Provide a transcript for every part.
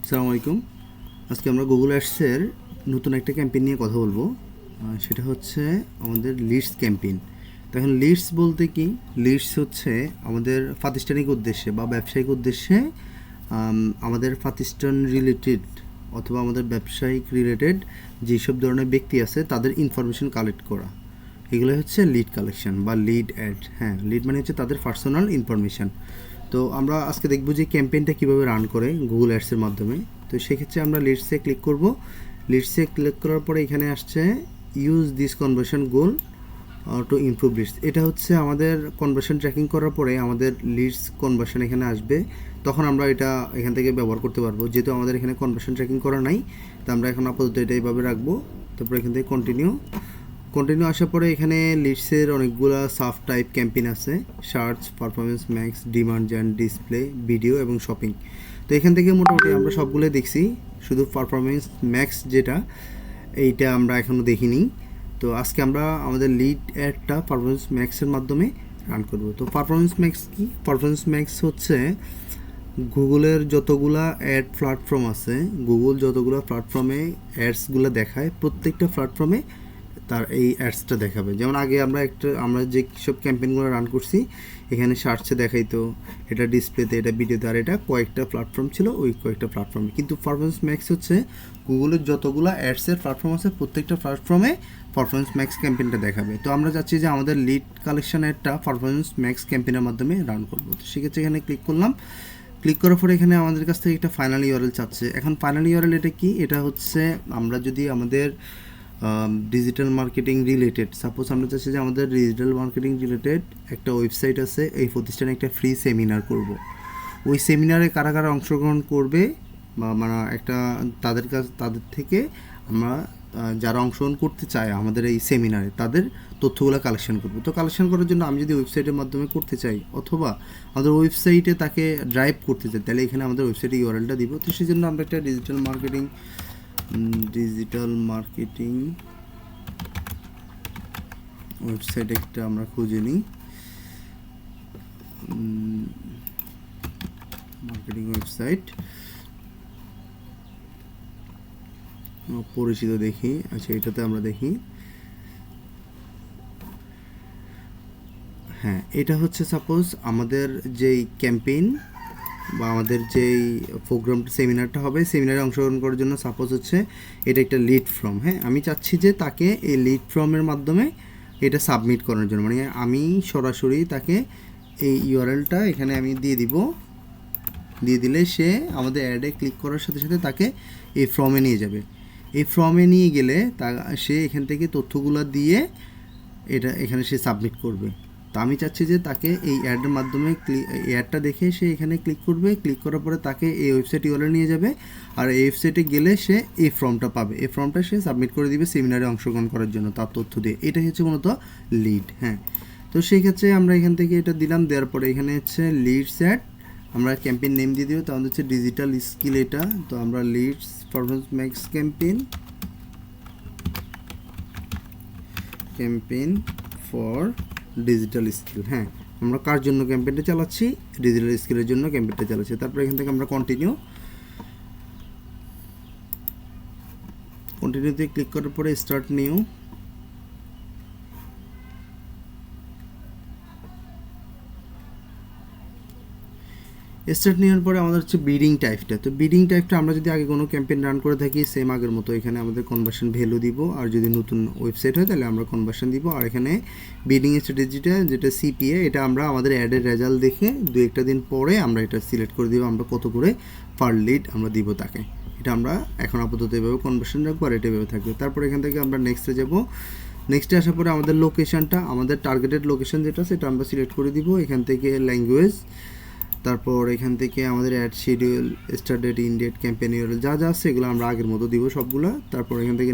আসসালামু আলাইকুম। আজকে আমরা গুগল অ্যাডসের নতুন একটা ক্যাম্পেইন নিয়ে কথা বলবো। সেটা হচ্ছে আমাদের লিডস ক্যাম্পেইন। তো এখন লিডস বলতে কি, লিডস হচ্ছে আমাদের প্রাতিষ্ঠানিক উদ্দেশ্যে বা ব্যবসায়িক উদ্দেশ্যে আমাদের প্রতিষ্ঠান রিলেটেড অথবা আমাদের ব্যবসায়িক রিলেটেড যেসব ধরনের ব্যক্তি আছে তাদের ইনফরমেশন কালেক্ট করা, এগুলো হচ্ছে লিড কালেকশন বা লিড অ্যাড। হ্যাঁ, লিড মানে হচ্ছে তাদের পার্সোনাল ইনফরমেশান। তো আমরা আজকে দেখব যে ক্যাম্পেইনটা কীভাবে রান করে গুগল অ্যাডসের মাধ্যমে। তো সেক্ষেত্রে আমরা লিডসে ক্লিক করব। লিডসে ক্লিক করার পরে এখানে আসছে use this conversion goal to improve leads. এটা হচ্ছে আমাদের কনভার্সন ট্র্যাকিং করার পরে আমাদের লিডস কনভার্সন এখানে আসবে, তখন আমরা এটা এখান থেকে ব্যবহার করতে পারবো। যেহেতু আমাদের এখানে কনভার্সন ট্র্যাকিং করা নাই, তো আমরা এখন আপাতত এটা এইভাবে রাখবো। তারপর এখান থেকে কন্টিনিউ আসার পরে এখানে লিডসের অনেকগুলো সাব টাইপ ক্যাম্পেইন আছে: search, performance max, demand gen, display, video এবং শপিং। তো এখান থেকে মোটামুটি আমরা সবগুলো দেখছি, শুধু পারফরমেন্স ম্যাক্স যেটা এইটা আমরা এখনও দেখিনি। তো আজকে আমরা আমাদের লিড অ্যাডটা পারফরমেন্স ম্যাক্সের মাধ্যমে রান করব। তো পারফরমেন্স ম্যাক্স কি? পারফরমেন্স ম্যাক্স হচ্ছে গুগলের যতগুলা অ্যাড প্ল্যাটফর্ম আছে, গুগল যতগুলো প্ল্যাটফর্মে অ্যাডসগুলো দেখায়, প্রত্যেকটা প্ল্যাটফর্মে তার এই অ্যাডসটা দেখাবে। যেমন আগে আমরা যে সব ক্যাম্পেইনগুলো রান করছি, এখানে সার্চে দেখাইতো, এটা ডিসপ্লেতে, এটা ভিডিওতে, আর এটা কয়েকটা প্ল্যাটফর্ম ছিল, ওই কয়েকটা প্ল্যাটফর্মে। কিন্তু পারফরমেন্স ম্যাক্স হচ্ছে গুগলের যতগুলো অ্যাডসের প্ল্যাটফর্ম আছে, প্রত্যেকটা প্ল্যাটফর্মে পারফরমেন্স ম্যাক্স ক্যাম্পেইনটা দেখাবে। তো আমরা চাচ্ছি যে আমাদের লিড কালেকশন অ্যাডটা পারফরমেন্স ম্যাক্স ক্যাম্পেইনের মাধ্যমে রান করবো। তো সেক্ষেত্রে এখানে ক্লিক করলাম। ক্লিক করার পরে এখানে আমাদের কাছ থেকে একটা ফাইনাল ইউআরএল চাচ্ছে। এখন ফাইনাল ইউআরএল এটা কি? এটা হচ্ছে আমরা যদি আমাদের ডিজিটাল মার্কেটিং রিলেটেড, সাপোজ আমরা চাচ্ছি যে আমাদের ডিজিটাল মার্কেটিং রিলেটেড একটা ওয়েবসাইট আছে, এই প্রতিষ্ঠানে একটা ফ্রি সেমিনার করব। ওই সেমিনারে কারা কারা অংশগ্রহণ করবে বা মানে একটা তাদের থেকে আমরা যারা অংশগ্রহণ করতে চায় আমাদের এই সেমিনারে, তাদের তথ্যগুলো কালেকশন করব। তো কালেকশন করার জন্য আমি যদি ওয়েবসাইটের মাধ্যমে করতে চাই অথবা আমাদের ওয়েবসাইটে তাকে ড্রাইভ করতে চাই, তাহলে এখানে আমাদের ওয়েবসাইটে ইউআরএলটা দিব। তো সেই জন্য আমরা একটা ডিজিটাল মার্কেটিং ওয়েবসাইট একটা আমরা খুঁজে নিই। মার্কেটিং ওয়েবসাইট পরিচিত দেখি। আচ্ছা, এটাতে আমরা দেখি। হ্যাঁ, এটা হচ্ছে সাপোজ আমাদের যেই ক্যাম্পেইন বা আমাদের যেই প্রোগ্রাম সেমিনারটা হবে, সেমিনারে অংশগ্রহণ করার জন্য সাপোজ হচ্ছে এটা একটা লিড ফর্ম। হ্যাঁ, আমি চাচ্ছি যে তাকে এই লিড ফর্মের মাধ্যমে এটা সাবমিট করার জন্য, মানে আমি সরাসরি তাকে এই ইউআরএলটা এখানে আমি দিয়ে দিলে সে আমাদের অ্যাডে ক্লিক করার সাথে সাথে তাকে এই ফর্মে নিয়ে যাবে। এই ফর্মে নিয়ে গেলে সে এখান থেকে তথ্যগুলো দিয়ে এটা এখানে সে সাবমিট করবে। তো আমি চাচ্ছি যে তাকে এই অ্যাডের মাধ্যমে অ্যাডটা দেখে সে এখানে ক্লিক করবে। ক্লিক করার পরে তাকে এই ওয়েবসাইট ইউআরএল নিয়ে যাবে, আর এই ওয়েবসাইটে গেলে সে এই ফর্মটা পাবে। এই ফর্মটা সে সাবমিট করে দিবে সেমিনারে অংশগ্রহণ করার জন্য তার তথ্য দিয়ে। এটাই হচ্ছে মূলত লিড। হ্যাঁ, তো সেই ক্ষেত্রে আমরা এখান থেকে এটা দিলাম। দেওয়ার পরে এখানে হচ্ছে লিডস অ্যাড, আমরা ক্যাম্পেইন নেম দিয়ে দিব, তাহলে হচ্ছে ডিজিটাল স্কিল এটা। তো আমরা leads performance max campaign for digital skill. হ্যাঁ, আমরা কার জন্য ক্যাম্পেইনটা চালাচ্ছি? ডিজিটাল স্কিলের জন্য ক্যাম্পেইনটা চালাচ্ছি। তারপরে এখান থেকে আমরা কন্টিনিউতে ক্লিক করার পরে স্টার্ট নিউ। স্টার্ট নেওয়ার পরে আমাদের হচ্ছে বিডিং টাইপটা। তো বিডিং টাইপটা আমরা যদি আগে কোনো ক্যাম্পেইন রান করে থাকি, সেম আগের মতো এখানে আমাদের কনভার্সন ভ্যালু দিব, আর যদি নতুন ওয়েবসাইট হয় তাহলে আমরা কনভার্সন দিব। আর এখানে বিডিং স্ট্র্যাটেজিটা যেটা সিপিএ, এটা আমরা আমাদের অ্যাডের রেজাল্ট দেখে দু একটা দিন পরে আমরা এটা সিলেক্ট করে দিব, আমরা কত করে পার লিড আমরা দিব তাকে। এটা আমরা এখন আপাতত এভাবে কনভার্সন রাখবো, আর এটা এভাবে থাকবে। তারপর এখান থেকে আমরা নেক্সটে যাব। নেক্সটে আসার পরে আমাদের লোকেশনটা, আমাদের টার্গেটেড লোকেশন যেটা, সেটা আমরা সিলেক্ট করে দিব। এখান থেকে ল্যাঙ্গুয়েজ, তারপর এখান থেকে আমাদের ad schedule, start date, end date, campaign URL যা যা আছে এগুলো আমরা আগের মতো দিব সবগুলো। তারপর এখান থেকে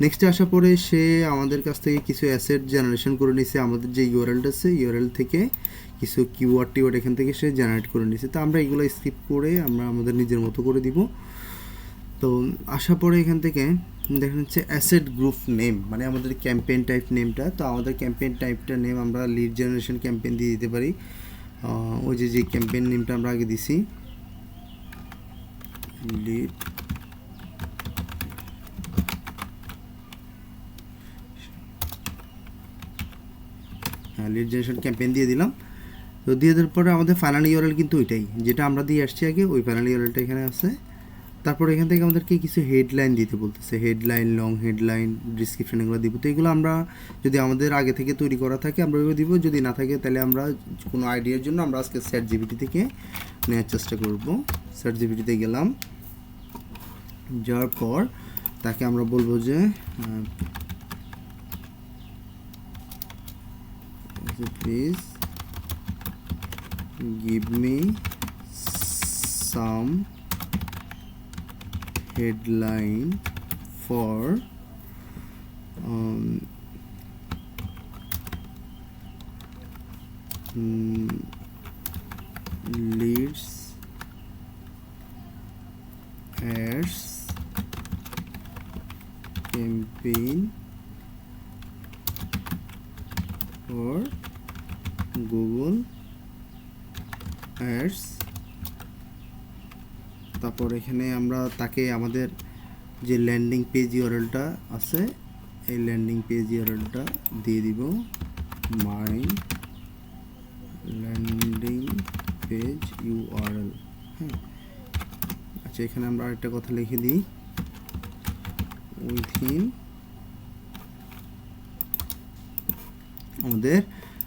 নেক্সটে আসার পরে সে আমাদের কাছ থেকে কিছু অ্যাসেট জেনারেশন করে নিছে। আমাদের যে ইউআরএলটা আছে, ইউআরএল থেকে কিছু কিওয়ার্ড এখান থেকে সে জেনারেট করে নিছে। তো আমরা এগুলো স্কিপ করে আমরা আমাদের নিজের মতো করে দিব। তো আসার পরে এখান থেকে দেখেন হচ্ছে অ্যাসেট গ্রুপ নেম, মানে আমাদের ক্যাম্পেইন টাইপ নেমটা। তো আমাদের ক্যাম্পেইন টাইপটা নেম আমরা লিড জেনারেশন ক্যাম্পেইন দিয়ে দিতে পারি। ওই যে ক্যাম্পেইন নেমটা আমরা আগে দিছি, লিড লিড জেনারেশন ক্যাম্পেইন দিয়ে দিলাম। তো দিয়ে দেওয়ার পরে আমাদের ফাইনাল ইউআরএল কিন্তু ওইটাই, যেটা আমরা দিয়ে আসছি আগে, ওই ফাইনাল ইউআরএলটা এখানে আছে। তারপরে এখান থেকে আমাদেরকে কিছু হেডলাইন দিতে বলতেছে, হেডলাইন, লং হেডলাইন, ডিসক্রিপশন, এগুলো দিব। তো এগুলো আমরা যদি আমাদের আগে থেকে তৈরি করা থাকে আমরা ওইভাবে দিব, যদি না থাকে তাহলে আমরা কোনো আইডিয়ার জন্য আমরা আজকে ChatGPT থেকে নেওয়ার চেষ্টা করব। ChatGPT-তে গেলাম, যাওয়ার পর তাকে আমরা বলবো যে please give me some headline for leads ads campaign for Google Ads। তারপর এখানে আমরা তাকে আমাদের যে ল্যান্ডিং পেজ ইউআরএলটা আছে এই ল্যান্ডিং পেজ ইউআরএলটা দিয়ে দিব, মাই ল্যান্ডিং পেজ ইউআরএল। হ্যাঁ, আচ্ছা, এখানে আমরা আরেকটা কথা লিখে দিই, উইথিন আমাদের,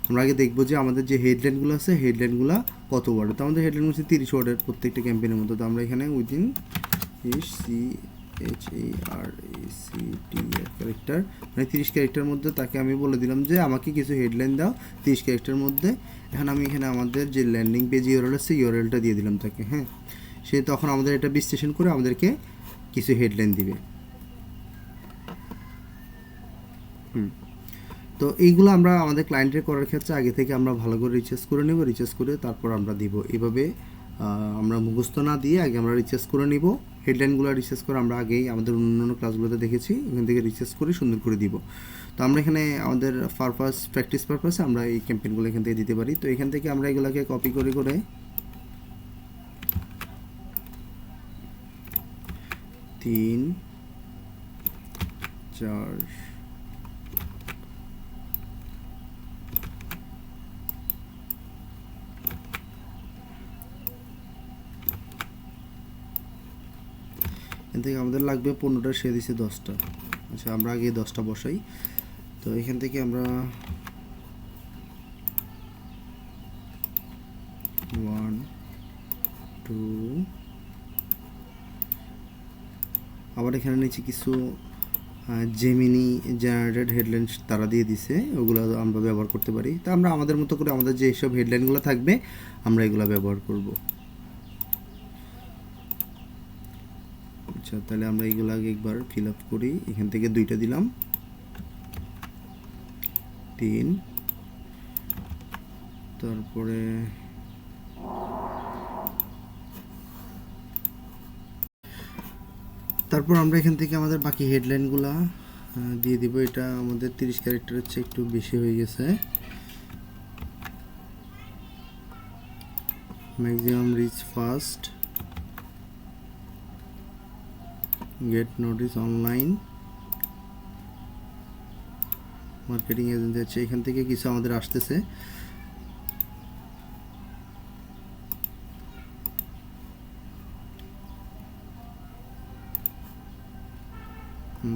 আমরা আগে দেখবো যে আমাদের যে হেডলাইনগুলো আছে হেডলাইনগুলো কত ওয়ার্ড। তো আমাদের হেডলাইন হচ্ছে 30 ওয়ার্ডের প্রত্যেকটা ক্যাম্পেইনের মতো। তো আমরা এখানে উইথিন ক্যারেক্টার, মানে 30 ক্যারেক্টার মধ্যে তাকে আমি বলে দিলাম যে আমাকে কিছু হেডলাইন দাও 30 ক্যারেক্টার মধ্যে। এখন আমি এখানে আমাদের যে ল্যান্ডিং পেজ ইউআরএল আছে ইউআরএলটা দিয়ে দিলাম তাকে। হ্যাঁ, সে তখন আমাদের এটা বিশ্লেষণ করে আমাদেরকে কিছু হেডলাইন দিবে। তো এইগুলো আমরা আমাদের ক্লায়েন্টের করার ক্ষেত্রে আগে থেকে আমরা ভালো করে রিসার্চ করে নেব, রিসার্চ করে তারপর আমরা দিব। এভাবে আমরা মুখস্থ না দিয়ে আগে আমরা রিসার্চ করে নিব। হেডলাইনগুলো রিসার্চ করে আমরা আগেই আমাদের অন্যান্য ক্লাসগুলোতে দেখেছি, ওখান থেকে রিসার্চ করে সুন্দর করে দিব। তো আমরা এখানে আমাদের প্র্যাকটিস পারপাসে আমরা এই ক্যাম্পেইনগুলো এখান থেকে দিতে পারি। তো এখান থেকে আমরা এগুলোকে কপি করে করে 3, 4, এখান থেকে আমাদের লাগবে 15টা, সে দিছে 10টা। আচ্ছা, আমরা আগে 10টা বসাই। তো এখান থেকে আমরা 1, 2, আবার এখানে নিচে কিছু জেমিনি জেনারেটেড হেডলাইন তারা দিয়ে দিছে, ওগুলো আমরা ব্যবহার করতে পারি। তো আমরা আমাদের মতো করে আমাদের যে সব হেডলাইনগুলো থাকবে আমরা এগুলো ব্যবহার করব। আচ্ছা, তাহলে আমরা এইগুলো আগে একবার ফিল আপ করি। এখান থেকে 2টা দিলাম, 3, তারপরে আমরা এখান থেকে আমাদের বাকি হেডলাইনগুলো দিয়ে দিব। এটা আমাদের 30 ক্যারেক্টারের চেয়ে একটু বেশি হয়ে গেছে। Maximum reach first, get notice online, marketing agency আছে। এখান থেকে কিছু আমাদের আসতেছে।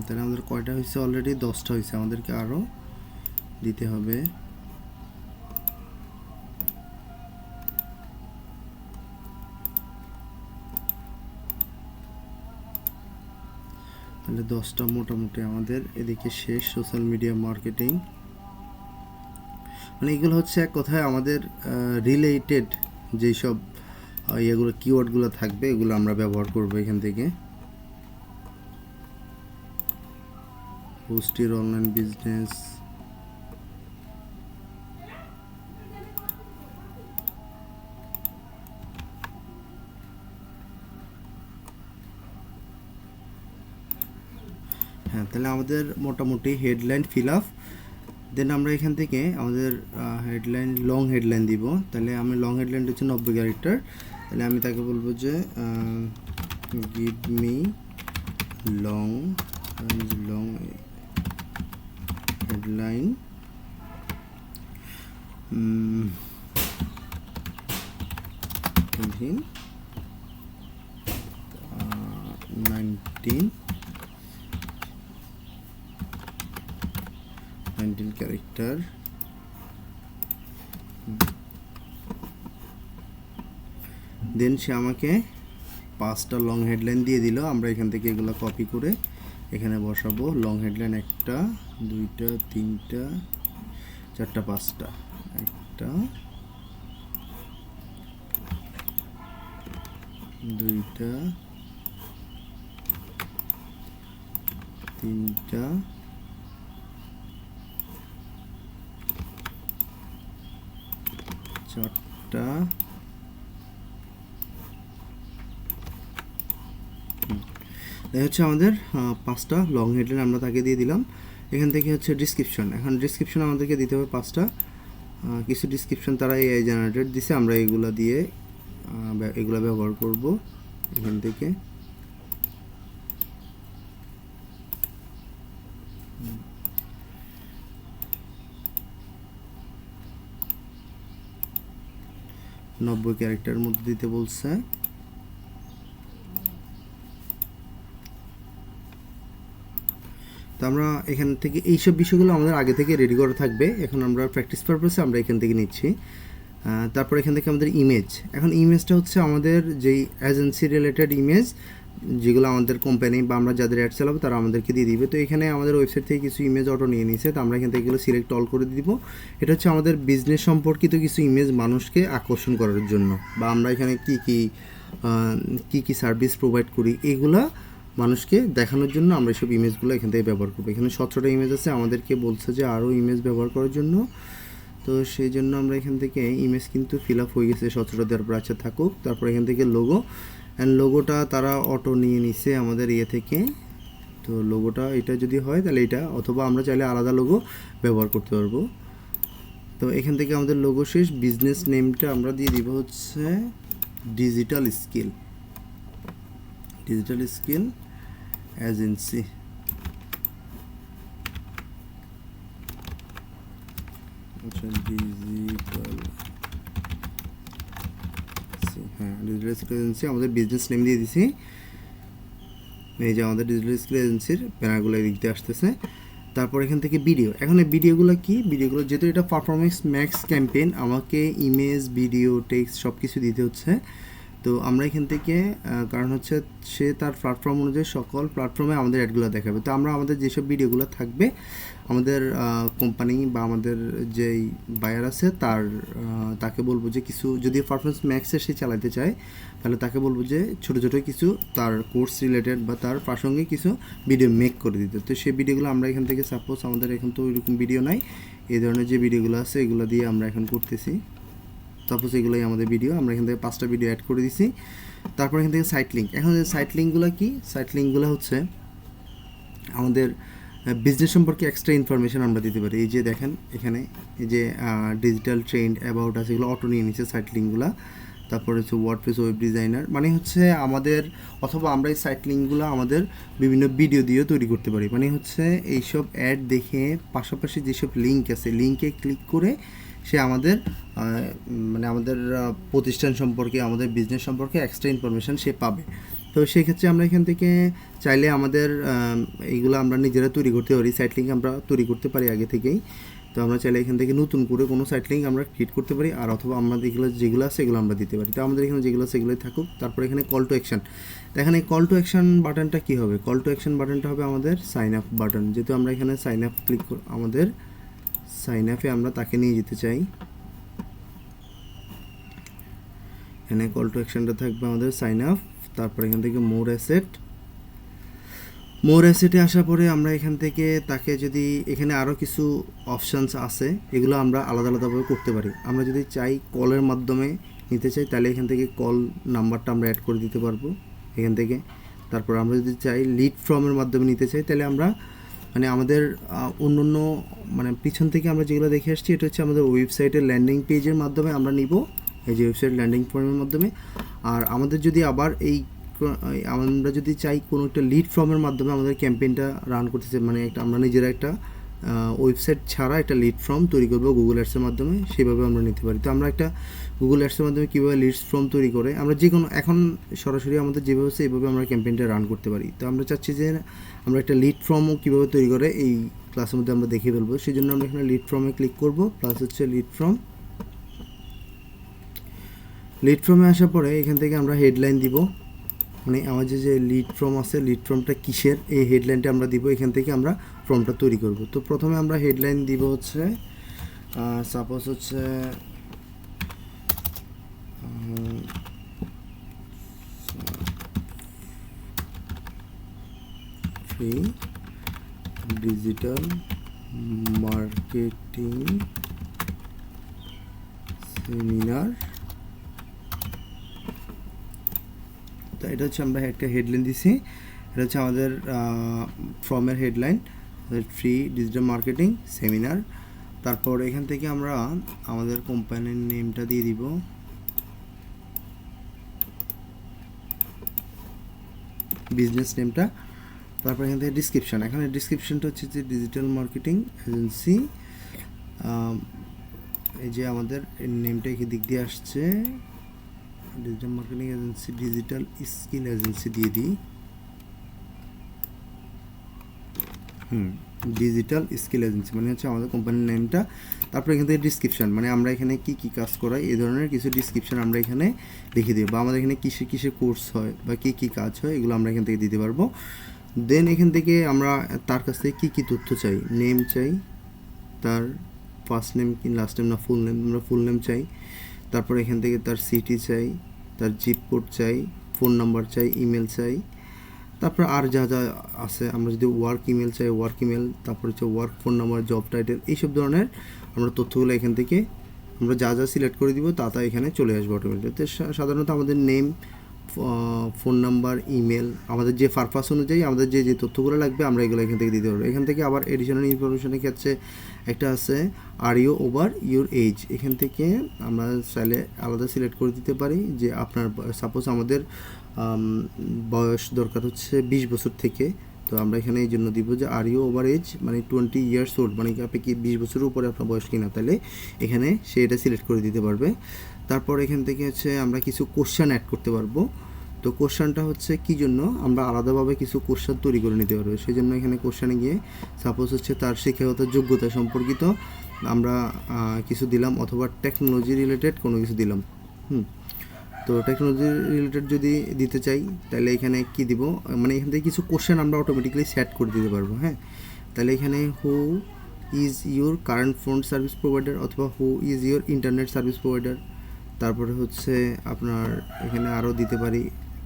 তাহলে আমাদের কয়টা হয়েছে? অলরেডি 10টা হয়েছে, আমাদেরকে আরও দিতে হবে। তাহলে 10টা মোটামুটি আমাদের এদিকে শেষ। সোশ্যাল মিডিয়া মার্কেটিং, মানে এগুলো হচ্ছে এক কথায় আমাদের রিলেটেড যেই সব ইয়েগুলো কিওয়ার্ডগুলো থাকবে এগুলো আমরা ব্যবহার করব এখান থেকে। পোস্টের অনলাইন বিজনেস, হ্যাঁ। তাহলে আমাদের মোটামুটি হেডলাইন ফিল আপ। দেন আমরা এখান থেকে আমাদের হেডলাইন, লং হেডলাইন দিব। তাহলে আমি লং হেডলাইনটা হচ্ছে 90 ক্যারেক্টার। তাহলে আমি তাকে বলবো যে give me long headline within 19 character দেন সে আমাকে 5টা লং হেডলাইন দিয়ে দিল। আমরা এখান থেকে এগুলো কপি করে এখানে বসাবো। লং হেডলাইন 1টা 2টা 3টা 4টা 5টা 1টা 2টা 3টা 4টা হচ্ছে আমাদের 5টা লং হেডলাইন আমরা তাকে দিয়ে দিলাম। এখান থেকে হচ্ছে ডিসক্রিপশন, এখন ডিসক্রিপশন আমাদেরকে দিতে হবে 5টা। কিছু ডিসক্রিপশন তারা এআই জেনারেটেড দিছে, আমরা এগুলো দিয়ে এগুলো ব্যবহার করব। এখান থেকে নব্বই ক্যারেক্টারের মধ্যে দিতে বলছে। তো আমরা এখান থেকে এইসব বিষয়গুলো আমাদের আগে থেকে রেডি করা থাকবে। এখন আমরা প্র্যাকটিস পারপাসে আমরা এখান থেকে নিচ্ছি। তারপর এখান থেকে আমাদের ইমেজ, এখন ইমেজটা হচ্ছে আমাদের যেই এজেন্সি রিলেটেড ইমেজ, যেগুলো আমাদের কোম্পানি বা আমরা যাদের অ্যাড চালাবো তারা আমাদেরকে দিয়ে দিবে। তো এখানে আমাদের ওয়েবসাইট থেকে কিছু ইমেজ অটো নিয়ে নিয়েছে, তো আমরা এখান থেকে এগুলো সিলেক্ট অল করে দিব। এটা হচ্ছে আমাদের বিজনেস সম্পর্কিত কিছু ইমেজ মানুষকে আকর্ষণ করার জন্য, বা আমরা এখানে কি সার্ভিস প্রোভাইড করি এগুলা মানুষকে দেখানোর জন্য আমরা এইসব ইমেজগুলো এখান থেকে ব্যবহার করবো। এখানে 17টা ইমেজ আছে, আমাদেরকে বলছে যে আরও ইমেজ ব্যবহার করার জন্য। তো সেই জন্য আমরা এখান থেকে ইমেজ কিন্তু ফিল আপ হয়ে গেছে 17টা দেওয়ার পর। আচ্ছা থাকুক। তারপর এখান থেকে লোগো, অ্যান্ড লোগোটা তারা অটো নিয়ে নিছে আমাদের ইয়ে থেকে। তো লোগোটা এটা যদি হয় তাহলে এটা, অথবা আমরা চাইলে আলাদা লোগো ব্যবহার করতে পারবো। তো এখান থেকে আমাদের লোগো শেষ। বিজনেস নেমটা আমরা দিয়ে দিব হচ্ছে ডিজিটাল স্কিল এজেন্সি। আচ্ছা ডিজিটাল স্কিল এজেন্সি আমাদের বিজনেস নেম দিয়ে দিছি। এই যে আমাদের ডিজিটাল স্কিল এজেন্সির ব্যানারগুলো এদিকে আসতেছে। তারপর এখান থেকে ভিডিও, এখন এই ভিডিওগুলো কি, ভিডিওগুলো যেহেতু এটা পারফরমেন্স ম্যাক্স ক্যাম্পেইন, আমাকে ইমেজ ভিডিও টেক্সট সব কিছু দিতে হচ্ছে। তো আমরা এখান থেকে কারণ হচ্ছে সে তার প্ল্যাটফর্ম অনুযায়ী সকল প্ল্যাটফর্মে আমাদের অ্যাডগুলো দেখাবে। তো আমরা আমাদের যেসব ভিডিওগুলো থাকবে আমাদের কোম্পানি বা আমাদের যেই বায়ার আছে তাকে বলবো যে কিছু, যদি পারফরমেন্স ম্যাক্সে সে চালাতে চায় তাহলে তাকে বলবো যে ছোটো ছোটো কিছু তার কোর্স রিলেটেড বা তার প্রাসঙ্গিক কিছু ভিডিও মেক করে দিতে। তো সেই ভিডিওগুলো আমরা এখান থেকে, সাপোজ আমাদের এখন তো ওইরকম ভিডিও নাই, এই ধরনের যে ভিডিওগুলো আছে এগুলো দিয়ে আমরা এখন করতেছি। সাপোজ এগুলোই আমাদের ভিডিও, আমরা এখান থেকে 5টা ভিডিও অ্যাড করে দিছি। তারপর এখান থেকে সাইট লিঙ্ক, এখন সাইট লিঙ্কগুলো কি, সাইট লিঙ্কগুলো হচ্ছে আমাদের বিজনেস সম্পর্কে এক্সট্রা ইনফরমেশন আমরা দিতে পারি। এই যে দেখেন এখানে এই যে ডিজিটাল ট্রেন্ড অ্যাবাউট আছে, এগুলো অটো নিয়ে নিচ্ছে সাইট লিঙ্কগুলো। তারপরে হচ্ছে ওয়ার্ডপ্রেস ওয়েব ডিজাইনার, মানে হচ্ছে আমাদের, অথবা আমরা এই সাইট লিঙ্কগুলো আমাদের বিভিন্ন ভিডিও দিয়েও তৈরি করতে পারি। মানে হচ্ছে এইসব অ্যাড দেখে পাশাপাশি যেসব লিঙ্ক আছে লিঙ্কে ক্লিক করে সে আমাদের মানে আমাদের প্রতিষ্ঠান সম্পর্কে, আমাদের বিজনেস সম্পর্কে এক্সট্রা ইনফরমেশান সে পাবে। তো সেক্ষেত্রে আমরা এখান থেকে চাইলে আমাদের এইগুলো আমরা নিজেরা তৈরি করতে পারি। সাইট লিঙ্ক আমরা তৈরি করতে পারি আগে থেকেই। তো আমরা চাইলে এখান থেকে নতুন করে কোনো সাইট লিঙ্ক আমরা ক্রিয়েট করতে পারি, আর অথবা আমাদের এগুলো যেগুলো আছে এগুলো আমরা দিতে পারি। তো আমাদের এখানে যেগুলো আছে সেগুলোই থাকুক। তারপর এখানে কল টু অ্যাকশন, তো এখানে কল টু অ্যাকশন বাটনটা কী হবে, কল টু অ্যাকশন বাটনটা হবে আমাদের সাইন আপ বাটন। যেহেতু আমরা এখানে সাইন আপ ক্লিক আমাদের সাইন আপে আমরা তাকে নিয়ে যেতে চাই, এখানে কল টু অ্যাকশনটা থাকবে আমাদের সাইন আপ। তারপর এখান থেকে মোর অ্যাসেটে আসার পরে আমরা এখান থেকে তাকে, যদি এখানে আরও কিছু অপশানস আছে এগুলো আমরা আলাদা আলাদাভাবে করতে পারি। আমরা যদি চাই কলের মাধ্যমে নিতে চাই তাহলে এখান থেকে কল নাম্বারটা আমরা অ্যাড করে দিতে পারবো এখান থেকে। তারপর আমরা যদি চাই লিড ফর্মের মাধ্যমে নিতে চাই তাহলে আমরা মানে আমাদের অন্য মানে পিছন থেকে আমরা যেগুলো দেখে আসছি এটা হচ্ছে আমাদের ওয়েবসাইটের ল্যান্ডিং পেজের মাধ্যমে আমরা নিব, এই যে ওয়েবসাইট ল্যান্ডিং ফর্মের মাধ্যমে। আর আমাদের যদি আবার এই আমরা যদি চাই কোনো একটা লিড ফর্মের মাধ্যমে আমাদের ক্যাম্পেইনটা রান করতে চাই, মানে আমরা নিজেরা একটা ওয়েবসাইট ছাড়া একটা লিড ফর্ম তৈরি করবো গুগল অ্যাডসের মাধ্যমে, সেভাবে আমরা নিতে পারি। তো আমরা একটা গুগল অ্যাডসের মাধ্যমে কীভাবে লিডস ফর্ম তৈরি করে আমরা যে কোনো এখন সরাসরি আমাদের যেভাবে হচ্ছে এইভাবে আমরা ক্যাম্পেইনটা রান করতে পারি। তো আমরা চাচ্ছি যে আমরা একটা লিড ফর্মও কীভাবে তৈরি করে এই ক্লাসের মধ্যে আমরা দেখে ফেলবো। সেই জন্য আমরা এখানে লিড ফর্মে ক্লিক করব, প্লাস হচ্ছে লিড ফর্মে আসার পরে এখান থেকে আমরা হেডলাইন দিব, মানে আমাদের যে লিড ফর্ম আছে লিড ফর্মটা কিসের এই হেডলাইনটা আমরা দিব, এখান থেকে আমরা ফর্মটা তৈরি করব। তো প্রথমে আমরা হেডলাইন দিব হচ্ছে সাপোজ হচ্ছে ফ্রি ডিজিটাল মার্কেটিং সেমিনার। তো এটা হচ্ছে আমরা একটা হেডলাইন দিছি, এটা হচ্ছে আমাদের ফর্মের headline, free digital marketing seminar. তারপর এখান থেকে আমরা আমাদের কোম্পানির নেমটা দিয়ে দিব, বিজনেস নেমটা। তারপর এখান থেকে ডিসক্রিপশান, এখানে ডিসক্রিপশানটা হচ্ছে যে ডিজিটাল মার্কেটিং এজেন্সি, এই যে আমাদের নেমটা এই দিক দিয়ে আসছে, digital marketing agency digital skill agency দিয়ে দিই, ডিজিটাল স্কিল এজেন্সি মানে হচ্ছে আমাদের কোম্পানির নেমটা। তারপরে এখান থেকে ডিসক্রিপশান, মানে আমরা এখানে কী কী কাজ করাই এই ধরনের কিছু ডিসক্রিপশান আমরা এখানে লিখে দিই, বা আমাদের এখানে কিসে কোর্স হয় বা কী কী কাজ হয় এগুলো আমরা এখান থেকে দিতে পারবো। দেন এখান থেকে আমরা তার কাছ থেকে কী কী তথ্য চাই, নেম চাই, তার ফার্স্ট নেম কি লাস্ট নেম না ফুল নেম, আমরা ফুল নেম চাই। তারপর এখান থেকে তার সিটি চাই, তার জিপ কোড চাই, ফোন নাম্বার চাই, ইমেল চাই। তারপর আর যা যা আছে, আমরা যদি ওয়ার্ক ইমেল চাই ওয়ার্ক ইমেল, তারপর হচ্ছে work phone number, job title, এইসব ধরনের আমরা তথ্যগুলো এখান থেকে আমরা যা যা সিলেক্ট করে দিব তা এখানে চলে আসবে অটোমেটিক। তো সাধারণত আমাদের নেম, ফোন নাম্বার, ইমেল, আমাদের যে পারপাস অনুযায়ী আমাদের যে তথ্যগুলো লাগবে আমরা এগুলো এখান থেকে দিতে পারবো। এখান থেকে আবার এডিশনাল ইনফরমেশনের ক্ষেত্রে একটা আছে are you over your age, এখান থেকে আমরা চাইলে আলাদা সিলেক্ট করে দিতে পারি যে আপনার সাপোজ আমাদের বয়স দরকার হচ্ছে 20 বছর থেকে, তো আমরা এখানে এই জন্য দিব যে আর ইউ ওভার এজ মানে 20 ইয়ার্স ওল্ড, মানে আপনি কি 20 বছরের উপরে আপনার বয়স কিনা, তাহলে এখানে সে এটা সিলেক্ট করে দিতে পারবে। তারপর এখান থেকে হচ্ছে আমরা কিছু কোশ্চেন অ্যাড করতে পারবো। তো কোশ্চেনটা হচ্ছে কী জন্য, আমরা আলাদাভাবে কিছু কোশ্চেন তৈরি করে নিতে পারবো। সেই জন্য এখানে কোশ্চেনে গিয়ে সাপোজ হচ্ছে তার শিক্ষাগত যোগ্যতা সম্পর্কিত আমরা কিছু দিলাম, অথবা টেকনোলজি রিলেটেড কোনো কিছু দিলাম। তো টেকনোলজি রিলেটেড যদি দিতে চাই তাহলে এখানে কি দিব, মানে এখান থেকে কিছু কোশ্চেন আমরা অটোমেটিক্যালি সেট করে দিতে পারবো। হ্যাঁ, তাহলে এখানে who is your current phone service provider, অথবা who is your internet service provider. তারপরে হচ্ছে আপনার এখানে আরও দিতে পারি,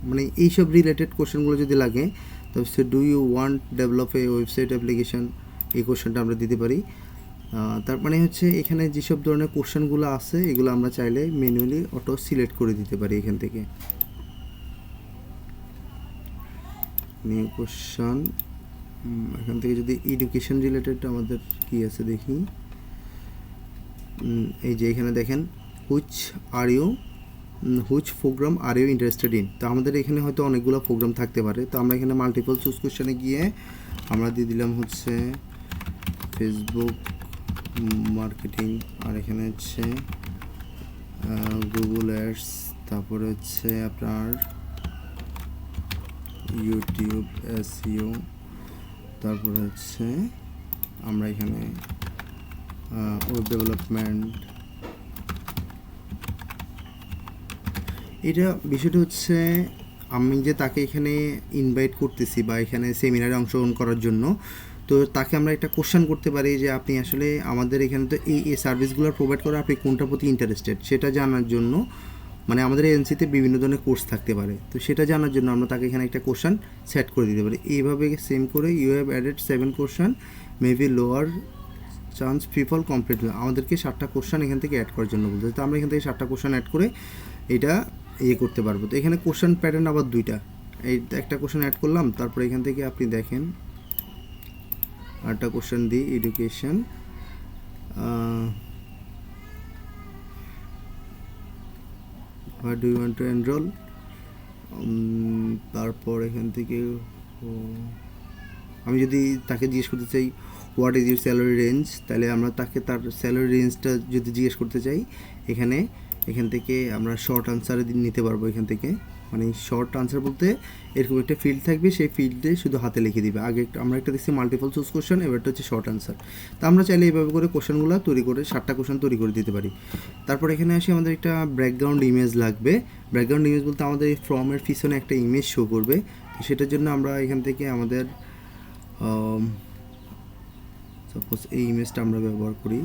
মানে এইসব রিলেটেড কোশ্চেনগুলো যদি লাগে তবে say do you want develop a website application, এই কোশ্চেনটা আমরা দিতে পারি। তার মানে হচ্ছে এখানে যেসব ধরনের কোশ্চেনগুলো আছে এগুলো আমরা চাইলে ম্যানুয়ালি অটো সিলেক্ট করে দিতে পারি এখান থেকে। নিউ কোশ্চেন, এখান থেকে যদি এডুকেশন রিলেটেড আমাদের কি আছে দেখি, এই যে এখানে দেখেন which program are you interested in. তো আমাদের এখানে হয়তো অনেকগুলো প্রোগ্রাম থাকতে পারে, তো আমরা এখানে মাল্টিপল চুজ কোশ্চেনে গিয়ে আমরা দিয়ে দিলাম হচ্ছে ফেসবুক মার্কেটিং, আর এখানে হচ্ছে গুগল অ্যাডস, তারপরে হচ্ছে আপনার ইউটিউব এসইও, তারপরে হচ্ছে আমরা এখানে ওয়েব ডেভেলপমেন্ট। এটা বিষয়টা হচ্ছে আমি যে তাকে এখানে ইনভাইট করতেছি বা এখানে সেমিনারে অংশগ্রহণ করার জন্য, তো তাকে আমরা একটা কোশ্চেন করতে পারি যে আপনি আসলে আমাদের এখানে তো এই সার্ভিসগুলো প্রোভাইড করে আপনি কোনটার প্রতি ইন্টারেস্টেড সেটা জানার জন্য, মানে আমাদের এজেন্সিতে বিভিন্ন ধরনের কোর্স থাকতে পারে, তো সেটা জানার জন্য আমরা তাকে এখানে একটা কোশ্চেন সেট করে দিতে পারি। এইভাবে সেম করে you have added 7 question maybe lower chance people complete, আমাদেরকে 7টা কোশ্চেন এখান থেকে অ্যাড করার জন্য বলতে, তো আমরা এখান থেকে 7টা কোশ্চেন অ্যাড করে এটা করতে পারবো। তো এখানে কোশ্চেন প্যাটার্ন আবার 2টা, এই একটা কোশ্চেন অ্যাড করলাম, তারপর এখান থেকে আপনি দেখেন আরেকটা কোশ্চেন দিই, education what do you want to enroll, তারপর এখান থেকে আমি যদি তাকে জিজ্ঞেস করতে চাই what is your salary range, তাহলে আমরা তাকে তার স্যালারি রেঞ্জটা যদি জিজ্ঞেস করতে চাই এখান থেকে আমরা শর্ট আনসারে নিতে পারবো। এখান থেকে মানে শর্ট আনসার বলতে এরকম একটা ফিল্ড থাকবে, সেই ফিল্ডে শুধু হাতে লিখে দিবে। আগে আমরা একটা দেখছি মাল্টিপল চুজ কোশ্চেন, এবারটা হচ্ছে শর্ট আনসার। তা আমরা চাইলে এইভাবে করে কোশ্চেনগুলো তৈরি করে 7টা কোশ্চেন তৈরি করে দিতে পারি। তারপর এখানে আসি আমাদের একটা ব্যাকগ্রাউন্ড ইমেজ লাগবে। ব্যাকগ্রাউন্ড ইমেজ বলতে আমাদের এই ফর্মের পিছনে একটা ইমেজ শো করবে। তো সেটার জন্য আমরা এখান থেকে আমাদের সাপোজ এই ইমেজটা আমরা ব্যবহার করি।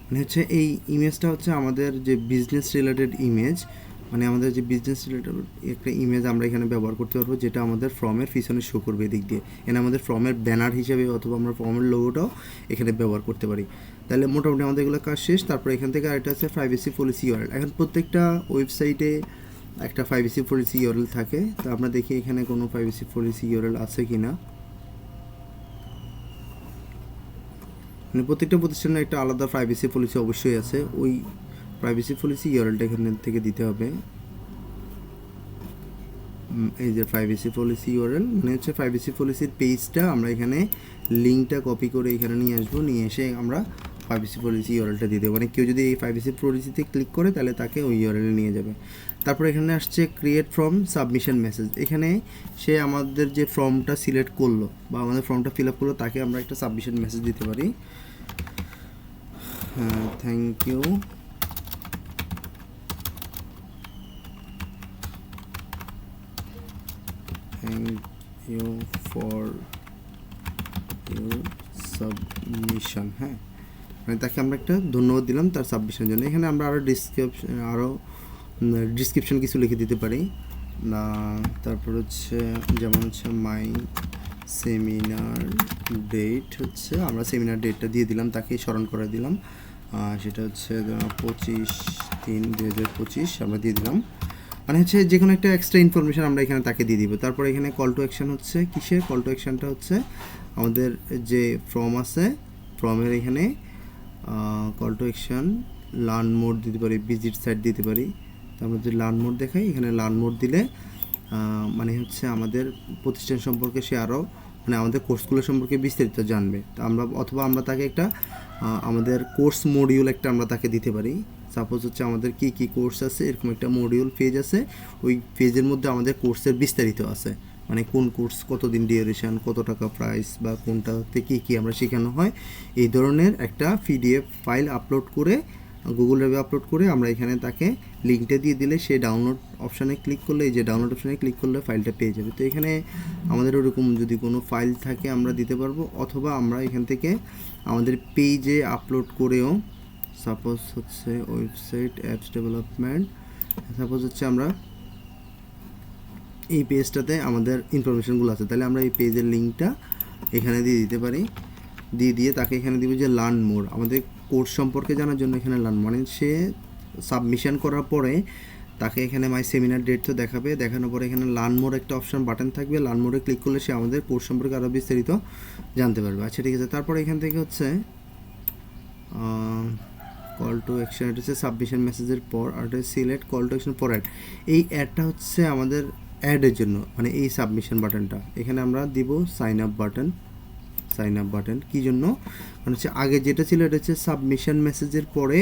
মানে হচ্ছে এই ইমেজটা হচ্ছে আমাদের যে বিজনেস রিলেটেড ইমেজ, মানে আমাদের যে বিজনেস রিলেটেড একটা ইমেজ আমরা এখানে ব্যবহার করতে পারবো, যেটা আমাদের ফর্মের পিছনে শো করবে এদিক দিয়ে। এখানে আমাদের ফর্মের ব্যানার হিসেবে অথবা আমরা ফর্মের লোগোটাও এখানে ব্যবহার করতে পারি। তাহলে মোটামুটি আমাদের এগুলো কাজ শেষ। তারপর এখান থেকে আরেকটা আছে প্রাইভেসি পলিসি ইউআরএল। এখন প্রত্যেকটা ওয়েবসাইটে একটা প্রাইভেসি পলিসি ইউআরএল থাকে। তো আমরা দেখি এখানে কোনো প্রাইভেসি পলিসি ইউআরএল আছে কি না। মানে প্রত্যেকটা প্রতিষ্ঠানের একটা আলাদা প্রাইভেসি পলিসি অবশ্যই আছে। ওই প্রাইভেসি পলিসি ইউআরএলটা এখান থেকে দিতে হবে। এই যে প্রাইভেসি পলিসি ইউআরএল মানে হচ্ছে প্রাইভেসি পলিসির পেজটা আমরা এখানে লিঙ্কটা কপি করে এখানে নিয়ে আসবো, নিয়ে এসে আমরা প্রাইভেসি পলিসি ইউআরএলটা দিয়ে দেবো। মানে কেউ যদি এই প্রাইভেসি পলিসিতে ক্লিক করে তাহলে তাকে ওই ইউআরএলে নিয়ে যাবে। তারপর এখানে আসছে ক্রিয়েট ফর্ম সাবমিশন মেসেজ। এখানে সে আমাদের যে ফর্মটা সিলেক্ট করলো বা আমাদের ফর্মটা ফিল আপ করলো, তাকে আমরা একটা সাবমিশন মেসেজ দিতে পারি। Thank you for your submission. হ্যাঁ, মানে তাকে আমরা একটা ধন্যবাদ দিলাম তার সাবমিশনের জন্য। এখানে আমরা আরও ডিসক্রিপশন কিছু লিখে দিতে পারি। তারপর হচ্ছে যেমন হচ্ছে মাই সেমিনার ডেট, হচ্ছে আমরা সেমিনার ডেটটা দিয়ে দিলাম, তাকে স্মরণ করে দিলাম। সেটা হচ্ছে 25/3/2025 আমরা দিয়ে দিলাম। মানে হচ্ছে যে কোনো একটা এক্সট্রা ইনফরমেশান আমরা এখানে তাকে দিয়ে দিব। তারপর এখানে কল টু অ্যাকশান হচ্ছে কিসের কল টু অ্যাকশানটা হচ্ছে আমাদের যে ফর্ম আছে ফর্মের এখানে call to action learn more দিতে পারি, ভিজিট সাইট দিতে পারি। তো আমরা যদি লার্ন মোর দেখাই, এখানে লার্ন মোর দিলে মানে হচ্ছে আমাদের প্রতিষ্ঠান সম্পর্কে সে আরও মানে আমাদের কোর্সগুলো সম্পর্কে বিস্তারিত জানবে। তো আমরা তাকে একটা আমাদের কোর্স মডিউল একটা আমরা তাকে দিতে পারি। সাপোজ হচ্ছে আমাদের কী কী কোর্স আছে এরকম একটা মডিউল পেজ আছে, ওই পেজের মধ্যে আমাদের কোর্সের বিস্তারিত আছে, মানে কোন কোর্স, কতদিন ডিউরেশন, কত টাকা প্রাইস, বা কোনটাতে কী কী আমরা শেখানো হয়, এই ধরনের একটা পিডিএফ ফাইল আপলোড করে গুগল ড্রাইভে আপলোড করে আমরা এখানে তাকে লিঙ্কটা দিয়ে দিলে সে ডাউনলোড অপশানে ক্লিক করলে, এই যে ডাউনলোড অপশানে ক্লিক করলে ফাইলটা পেয়ে যাবে। তো এখানে আমাদের ওরকম যদি কোনো ফাইল থাকে আমরা দিতে পারবো, অথবা আমরা এখান থেকে আমাদের পেজে আপলোড করেও, সাপোজ হচ্ছে ওয়েবসাইট অ্যাপস ডেভেলপমেন্ট, সাপোজ হচ্ছে আমরা এই পেজটাতে আমাদের ইনফরমেশনগুলো আছে, তাহলে আমরা এই পেজের লিঙ্কটা এখানে দিয়ে দিতে পারি। দিয়ে তাকে এখানে দিব যে লার্ন মোর, আমাদের কোর্স সম্পর্কে জানার জন্য এখানে লার্ন, মানে সে সাবমিশন করার পরে তাকে এখানে মাই সেমিনার ডেট তো দেখাবে, দেখানোর পরে এখানে লার্ন মোর একটা অপশন বাটন থাকবে, লার্ন মোরে ক্লিক করলে সে আমাদের কোর্স সম্পর্কে আরও বিস্তারিত জানতে পারবে। আচ্ছা ঠিক আছে। তারপরে এখান থেকে হচ্ছে কল টু অ্যাকশন, এটা হচ্ছে সাবমিশন মেসেজের পর, আর এটা select call to action for ad. এই অ্যাডটা হচ্ছে আমাদের অ্যাডের জন্য, মানে এই সাবমিশন বাটনটা এখানে আমরা দিব সাইন আপ বাটন। কী জন্য? মানে হচ্ছে আগে যেটা ছিল এটা হচ্ছে সাবমিশন মেসেজের পরে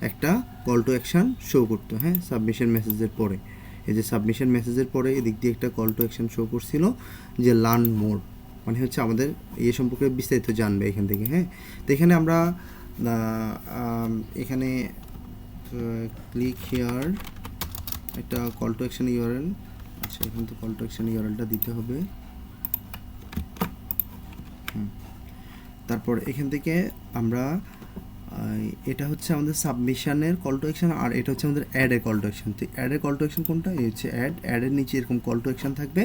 একটা কল টু অ্যাকশান শো করতো। হ্যাঁ, সাবমিশন মেসেজের পরে, এই যে সাবমিশন মেসেজের পরে এদিক দিয়ে একটা কল টু অ্যাকশান শো করছিল যে লার্ন মোর, মানে হচ্ছে আমাদের ইয়ে সম্পর্কে বিস্তারিত জানবে এখান থেকে। হ্যাঁ, তো এখানে আমরা এখানে ক্লিক হিয়ার একটা কল টু অ্যাকশন ইউআরএল। আচ্ছা, এখানে তো কল টু অ্যাকশন ইউআরএলটা দিতে হবে। তারপর এখান থেকে আমরা এটা হচ্ছে আমাদের সাবমিশনের কল টু অ্যাকশন, আর এটা হচ্ছে আমাদের অ্যাডের কল টু অ্যাকশন। তো অ্যাডের কল টু অ্যাকশন কোনটা? এই হচ্ছে অ্যাডের নিচে এরকম কল টু অ্যাকশন থাকবে।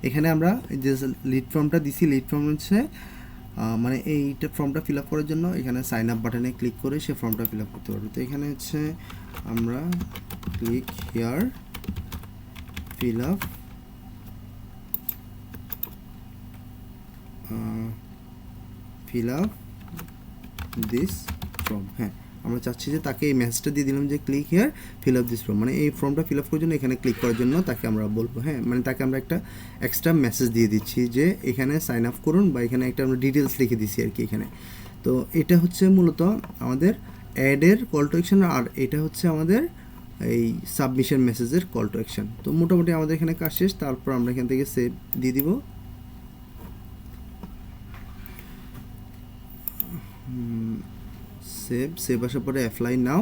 এখানে আমরা যে লিড ফর্মটা দিছি, লিড ফর্ম হচ্ছে মানে এইটা ফর্মটা ফিল আপ করার জন্য এখানে সাইন আপ বাটনে ক্লিক করে সে ফর্মটা ফিল আপ করতে পারবে। তো এখানে হচ্ছে আমরা click here fill up this form. হ্যাঁ, আমরা চাচ্ছি যে তাকে এই মেসেজটা দিয়ে দিলাম যে click here fill up this form, মানে এই ফর্মটা ফিল আপ করার জন্য এখানে ক্লিক করার জন্য তাকে আমরা বলবো। হ্যাঁ, মানে তাকে আমরা একটা এক্সট্রা মেসেজ দিয়ে দিচ্ছি যে এখানে সাইন আপ করুন, বা এখানে একটা আমরা ডিটেলস লিখে দিচ্ছি আর কি এখানে। তো এটা হচ্ছে মূলত আমাদের অ্যাডের কল টু অ্যাকশন, আর এটা হচ্ছে আমাদের এই সাবমিশন মেসেজের কল টু অ্যাকশন। তো মোটামুটি আমাদের এখানে কাজ শেষ। তারপর আমরা এখান থেকে সেভ দিয়ে দিব। সেভ আসার পরে অ্যাপ্লাই নাও।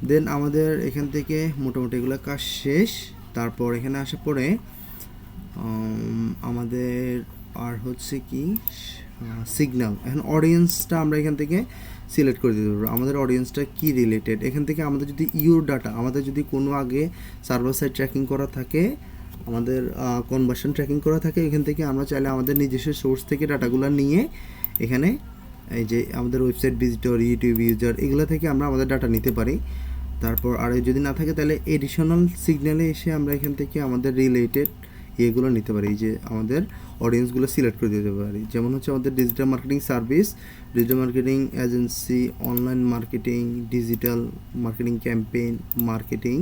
দেন আমাদের এখান থেকে মোটামুটি এগুলো কাজ শেষ। তারপর এখানে আসার পরে আমাদের আর হচ্ছে কি সিগন্যাল। এখন অডিয়েন্সটা আমরা এখান থেকে সিলেক্ট করে দিতে পারবো, আমাদের অডিয়েন্সটা কি রিলেটেড। এখান থেকে আমাদের যদি ইউর ডাটা, আমাদের যদি কোনো আগে সার্ভার সাইড ট্র্যাকিং করা থাকে, আমাদের কনভার্সন ট্র্যাকিং করা থাকে, এখান থেকে আমরা চাইলে আমাদের নিজস্ব সোর্স থেকে ডাটাগুলো নিয়ে এখানে এই যে আমাদের ওয়েবসাইট ভিজিটর, ইউটিউব ইউজার, এগুলো থেকে আমরা আমাদের ডাটা নিতে পারি। তারপর আর যদি না থাকে তাহলে এডিশনাল সিগন্যালে এসে আমরা এখান থেকে আমাদের রিলেটেড এগুলো নিতে পারি, যে আমাদের অডিয়েন্সগুলো সিলেক্ট করে দিতে পারি। যেমন হচ্ছে আমাদের digital marketing service, digital marketing agency, online marketing, digital marketing campaign marketing,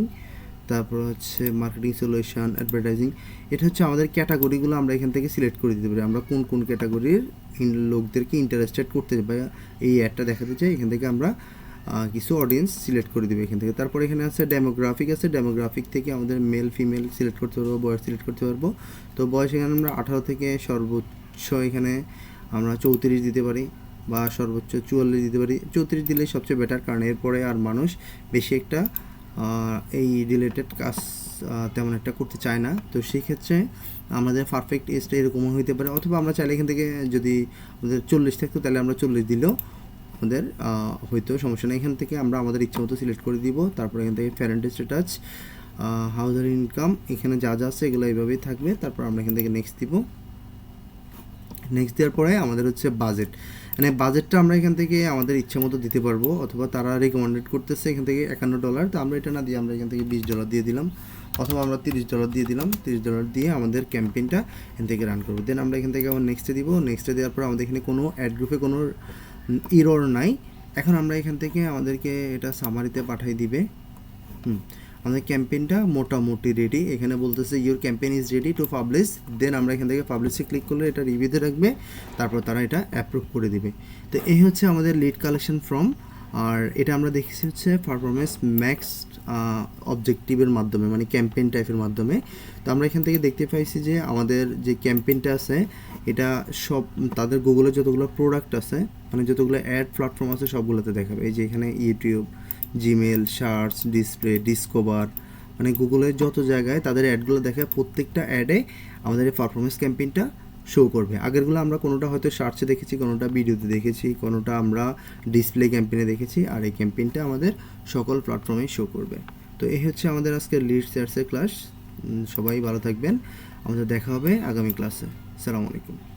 তারপর হচ্ছে মার্কেটিং সলিউশন, অ্যাডভার্টাইজিং। এটা হচ্ছে আমাদের ক্যাটাগরিগুলো আমরা এখান থেকে সিলেক্ট করে দিতে পারি। আমরা কোন কোন ক্যাটাগরির লোকদেরকে ইন্টারেস্টেড করতে বা এই অ্যাডটা দেখাতে চাই, এখান থেকে আমরা কিছু অডিয়েন্স সিলেক্ট করে দেবে এখান থেকে। তারপর এখানে আছে ডেমোগ্রাফিক, আছে ডেমোগ্রাফিক থেকে আমাদের মেল ফিমেল সিলেক্ট করতে পারবো, বয়স সিলেক্ট করতে পারবো। তো বয়স এখানে আমরা 18 থেকে সর্বোচ্চ এখানে আমরা 34 দিতে পারি, বা সর্বোচ্চ 44 দিতে পারি। 34 দিলে সবচেয়ে বেটার, কারণ এরপরে আর মানুষ বেশি একটা এই রিলেটেড কাজ তেমন একটা করতে চায় না। তো সেই ক্ষেত্রে আমাদের পারফেক্ট এজটা এরকমও হইতে পারে, অথবা আমরা চাইলে এখান থেকে যদি আমাদের 40 থাকতো তাহলে আমরা 40 দিলেও আমাদের হয়তো সমস্যা নেই। এখান থেকে আমরা আমাদের ইচ্ছা মতো সিলেক্ট করে দিব। তারপর এখান থেকে প্যারেন্ট স্ট্যাটাস, হাউজার ইনকাম, এখানে যা যা আছে এগুলো এইভাবেই থাকবে। তারপর আমরা এখান থেকে নেক্সট দিব। নেক্সট দেওয়ার পরে আমাদের হচ্ছে বাজেট, মানে বাজেটটা আমরা এখান থেকে আমাদের ইচ্ছা মতো দিতে পারবো, অথবা তারা রিকমেন্ডেড করতেছে এখান থেকে $51, তো আমরা এটা না দিয়ে আমরা এখান থেকে $20 দিয়ে দিলাম, অথবা আমরা $30 দিয়ে দিলাম। $30 দিয়ে আমাদের ক্যাম্পেইনটা এখান থেকে রান করবো। দেন আমরা এখান থেকে আবার নেক্সটে দিব। নেক্সটে দেওয়ার পর আমাদের এখানে কোনো অ্যাড গ্রুপে কোনো ইরর নাই। এখন আমরা এখান থেকে আমাদেরকে এটা সামারিতে পাঠিয়ে দিবে। আমাদের ক্যাম্পেইনটা মোটামুটি রেডি। এখানে বলতেছে your campaign is ready to publish. Then আমরা এখান থেকে পাবলিশে ক্লিক করলে এটা রিভিউতে রাখবে, তারপর তারা এটা অ্যাপ্রুভ করে দিবে। তো এই হচ্ছে আমাদের লিড কালেকশন ফর্ম। আর এটা আমরা দেখেছি হচ্ছে পারফরমেন্স ম্যাক্স অবজেক্টিভের মাধ্যমে, মানে ক্যাম্পেইন টাইপের মাধ্যমে। তো আমরা এখান থেকে দেখতে পাইছি যে আমাদের যে ক্যাম্পেইনটা আছে এটা সব তাদের গুগলের যতগুলো প্রোডাক্ট আছে, মানে যতগুলো অ্যাড প্ল্যাটফর্ম আছে সবগুলোতে দেখাবে। এই যে এখানে YouTube, Gmail, search, display, discover, মানে গুগলের যত জায়গায় তাদের অ্যাডগুলো দেখায়, প্রত্যেকটা অ্যাডে আমাদের এই পারফরমেন্স ক্যাম্পেইনটা শো করবে। আগেরগুলো আমরা কোনোটা হয়তো সার্চে দেখেছি, কোনোটা ভিডিওতে দেখেছি, কোনোটা আমরা ডিসপ্লে ক্যাম্পেইনে দেখেছি, আর এই ক্যাম্পেইনটা আমাদের সকল প্ল্যাটফর্মেই শো করবে। তো এই হচ্ছে আমাদের আজকের লিড সেয়ার্সের ক্লাস। সবাই ভালো থাকবেন, আমাদের দেখা হবে আগামী ক্লাসে। আসসালামু আলাইকুম।